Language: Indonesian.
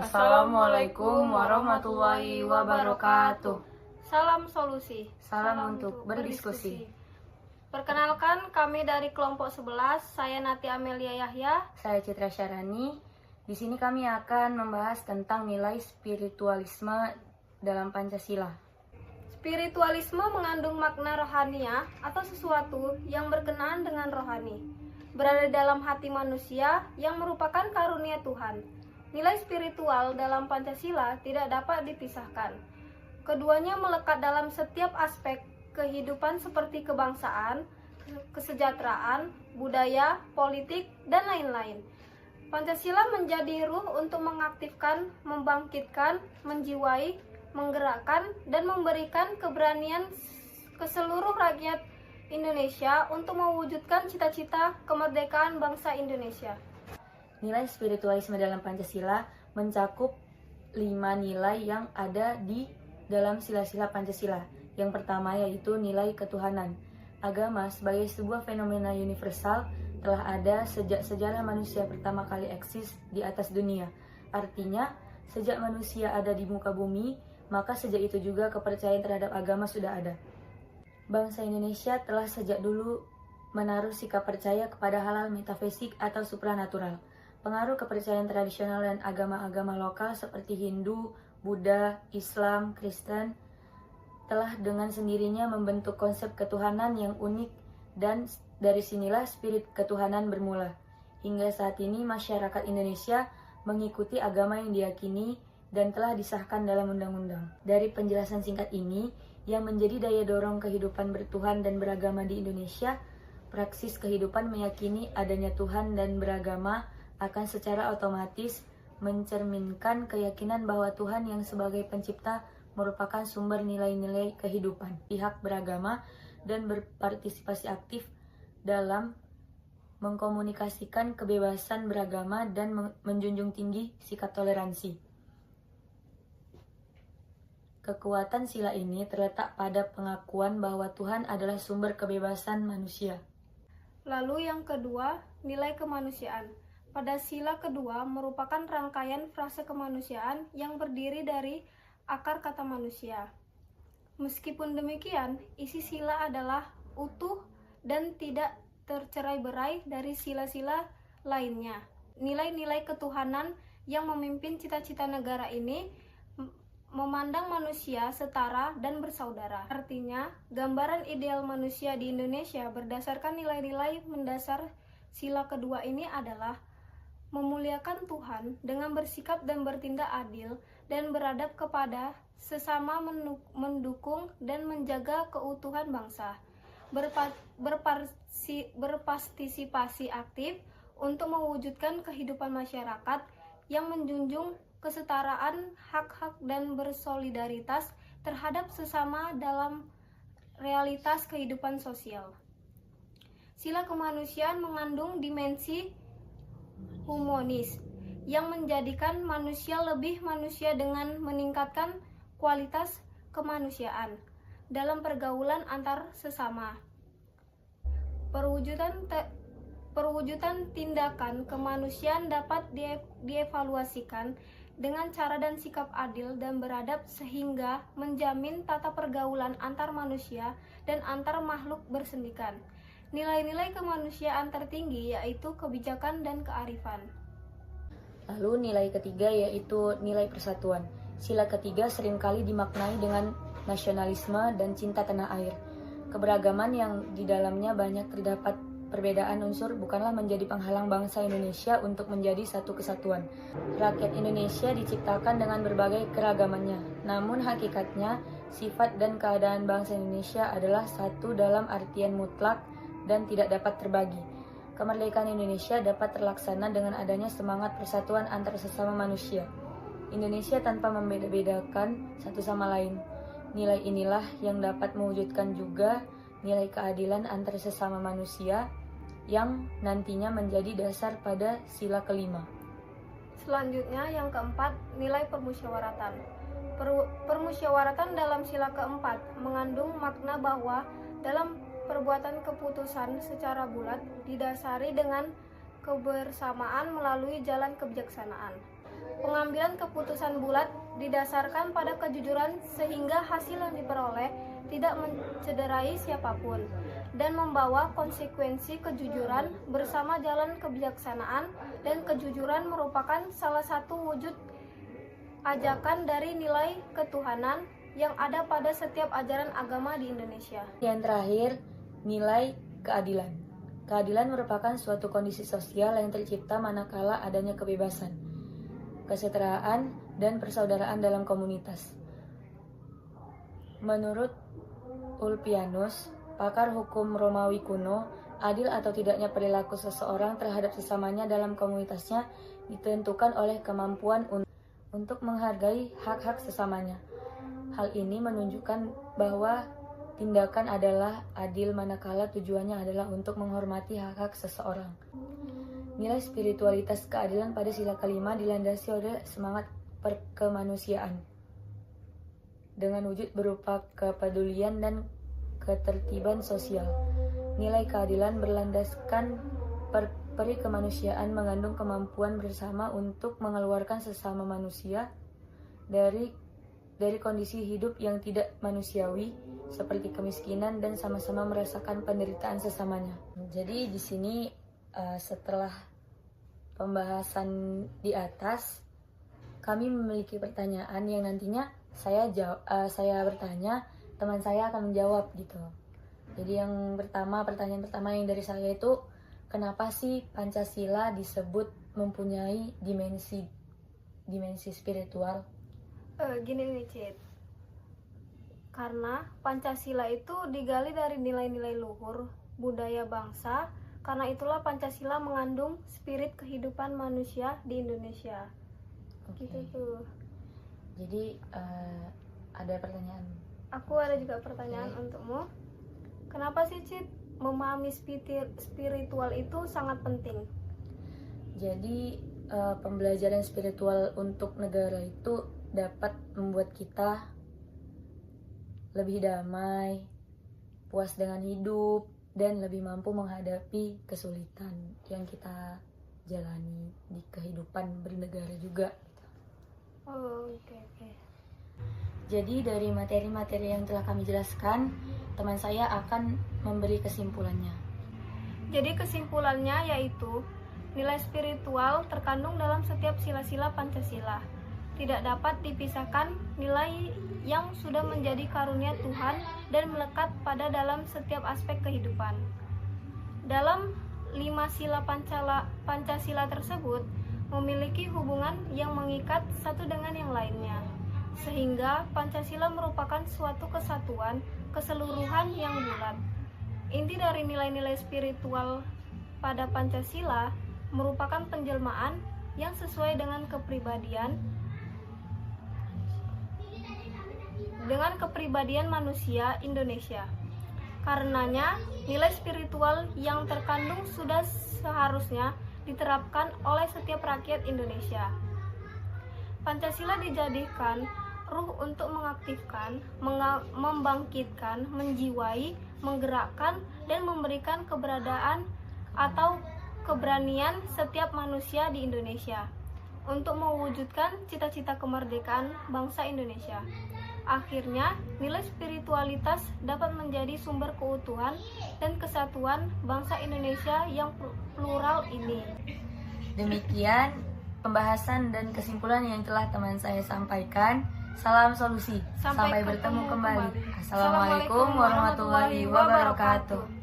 Assalamualaikum warahmatullahi wabarakatuh. Salam solusi. Salam untuk berdiskusi. Perkenalkan, kami dari kelompok 11, saya Nati Amelia Yahya. Saya Citra Syarani. Di sini kami akan membahas tentang nilai spiritualisme dalam Pancasila. Spiritualisme mengandung makna rohania atau sesuatu yang berkenaan dengan rohani, berada dalam hati manusia yang merupakan karunia Tuhan. Nilai spiritual dalam Pancasila tidak dapat dipisahkan. Keduanya melekat dalam setiap aspek kehidupan seperti kebangsaan, kesejahteraan, budaya, politik, dan lain-lain. Pancasila menjadi ruh untuk mengaktifkan, membangkitkan, menjiwai, menggerakkan, dan memberikan keberanian ke seluruh rakyat Indonesia untuk mewujudkan cita-cita kemerdekaan bangsa Indonesia. Nilai spiritualisme dalam Pancasila mencakup 5 nilai yang ada di dalam sila-sila Pancasila. Yang pertama yaitu nilai ketuhanan. Agama sebagai sebuah fenomena universal telah ada sejak sejarah manusia pertama kali eksis di atas dunia. Artinya, sejak manusia ada di muka bumi, maka sejak itu juga kepercayaan terhadap agama sudah ada. Bangsa Indonesia telah sejak dulu menaruh sikap percaya kepada hal-hal metafisik atau supranatural. Pengaruh kepercayaan tradisional dan agama-agama lokal seperti Hindu, Buddha, Islam, Kristen telah dengan sendirinya membentuk konsep ketuhanan yang unik, dan dari sinilah spirit ketuhanan bermula. Hingga saat ini masyarakat Indonesia mengikuti agama yang diyakini dan telah disahkan dalam undang-undang. Dari penjelasan singkat ini, yang menjadi daya dorong kehidupan bertuhan dan beragama di Indonesia, praksis kehidupan meyakini adanya Tuhan dan beragama akan secara otomatis mencerminkan keyakinan bahwa Tuhan yang sebagai pencipta merupakan sumber nilai-nilai kehidupan. Pihak beragama dan berpartisipasi aktif dalam mengkomunikasikan kebebasan beragama dan menjunjung tinggi sikap toleransi. Kekuatan sila ini terletak pada pengakuan bahwa Tuhan adalah sumber kebebasan manusia. Lalu yang kedua, nilai kemanusiaan. Pada sila kedua merupakan rangkaian frase kemanusiaan yang berdiri dari akar kata manusia. Meskipun demikian, isi sila adalah utuh dan tidak tercerai-berai dari sila-sila lainnya. Nilai-nilai ketuhanan yang memimpin cita-cita negara ini memandang manusia setara dan bersaudara. Artinya, gambaran ideal manusia di Indonesia berdasarkan nilai-nilai mendasar sila kedua ini adalah memuliakan Tuhan dengan bersikap dan bertindak adil dan beradab kepada sesama, mendukung dan menjaga keutuhan bangsa, berpartisipasi aktif untuk mewujudkan kehidupan masyarakat yang menjunjung kesetaraan hak-hak dan bersolidaritas terhadap sesama dalam realitas kehidupan sosial. Sila kemanusiaan mengandung dimensi humanis yang menjadikan manusia lebih manusia dengan meningkatkan kualitas kemanusiaan dalam pergaulan antar sesama. Perwujudan tindakan kemanusiaan dapat dievaluasikan dengan cara dan sikap adil dan beradab sehingga menjamin tata pergaulan antar manusia dan antar makhluk bersendikan. Nilai-nilai kemanusiaan tertinggi yaitu kebijakan dan kearifan. Lalu nilai ketiga yaitu nilai persatuan. Sila ketiga seringkali dimaknai dengan nasionalisme dan cinta tanah air. Keberagaman yang di dalamnya banyak terdapat perbedaan unsur bukanlah menjadi penghalang bangsa Indonesia untuk menjadi satu kesatuan. Rakyat Indonesia diciptakan dengan berbagai keragamannya. Namun hakikatnya, sifat dan keadaan bangsa Indonesia adalah satu dalam artian mutlak dan tidak dapat terbagi. Kemerdekaan Indonesia dapat terlaksana dengan adanya semangat persatuan antar sesama manusia. Indonesia tanpa membeda-bedakan satu sama lain. Nilai inilah yang dapat mewujudkan juga nilai keadilan antar sesama manusia yang nantinya menjadi dasar pada sila kelima. Selanjutnya yang keempat, nilai permusyawaratan. Permusyawaratan dalam sila keempat mengandung makna bahwa dalam perbuatan keputusan secara bulat didasari dengan kebersamaan melalui jalan kebijaksanaan. Pengambilan keputusan bulat didasarkan pada kejujuran sehingga hasil yang diperoleh tidak mencederai siapapun dan membawa konsekuensi. Kejujuran bersama jalan kebijaksanaan dan kejujuran merupakan salah satu wujud ajakan dari nilai ketuhanan yang ada pada setiap ajaran agama di Indonesia. Yang terakhir, nilai keadilan. Keadilan merupakan suatu kondisi sosial yang tercipta manakala adanya kebebasan, kesetaraan, dan persaudaraan dalam komunitas. Menurut Ulpianus, pakar hukum Romawi kuno, adil atau tidaknya perilaku seseorang terhadap sesamanya dalam komunitasnya ditentukan oleh kemampuan untuk menghargai hak-hak sesamanya. Hal ini menunjukkan bahwa tindakan adalah adil manakala tujuannya adalah untuk menghormati hak-hak seseorang. Nilai spiritualitas keadilan pada sila kelima dilandasi oleh semangat perkemanusiaan dengan wujud berupa kepedulian dan ketertiban sosial. Nilai keadilan berlandaskan peri kemanusiaan mengandung kemampuan bersama untuk mengeluarkan sesama manusia dari kondisi hidup yang tidak manusiawi seperti kemiskinan dan sama-sama merasakan penderitaan sesamanya. Jadi di sini setelah pembahasan di atas, kami memiliki pertanyaan yang nantinya saya bertanya, teman saya akan menjawab gitu. Jadi pertanyaan pertama yang dari saya itu, kenapa sih Pancasila disebut mempunyai dimensi spiritual? Gini nih Cid, karena Pancasila itu digali dari nilai-nilai luhur budaya bangsa, karena itulah Pancasila mengandung spirit kehidupan manusia di Indonesia. Oke. Gitu tuh. Jadi ada pertanyaan. Aku ada juga pertanyaan untukmu. Kenapa sih Cid memahami spiritual itu sangat penting? Jadi pembelajaran spiritual untuk negara itu dapat membuat kita lebih damai, puas dengan hidup, dan lebih mampu menghadapi kesulitan yang kita jalani di kehidupan bernegara juga. Oh, oke. Jadi dari materi-materi yang telah kami jelaskan, teman saya akan memberi kesimpulannya. Jadi kesimpulannya yaitu nilai spiritual terkandung dalam setiap sila-sila Pancasila. Tidak dapat dipisahkan nilai yang sudah menjadi karunia Tuhan dan melekat pada dalam setiap aspek kehidupan. Dalam 5 sila Pancasila tersebut memiliki hubungan yang mengikat satu dengan yang lainnya, sehingga Pancasila merupakan suatu kesatuan, keseluruhan yang bulat. Inti dari nilai-nilai spiritual pada Pancasila merupakan penjelmaan yang sesuai dengan kepribadian manusia Indonesia. Karenanya, nilai spiritual yang terkandung sudah seharusnya diterapkan oleh setiap rakyat Indonesia. Pancasila dijadikan ruh untuk mengaktifkan, membangkitkan, menjiwai, menggerakkan, dan memberikan keberadaan atau keberanian setiap manusia di Indonesia untuk mewujudkan cita-cita kemerdekaan bangsa Indonesia. Akhirnya, nilai spiritualitas dapat menjadi sumber keutuhan dan kesatuan bangsa Indonesia yang plural ini. Demikian pembahasan dan kesimpulan yang telah teman saya sampaikan. Salam solusi. Sampai bertemu kembali. Assalamualaikum warahmatullahi wabarakatuh.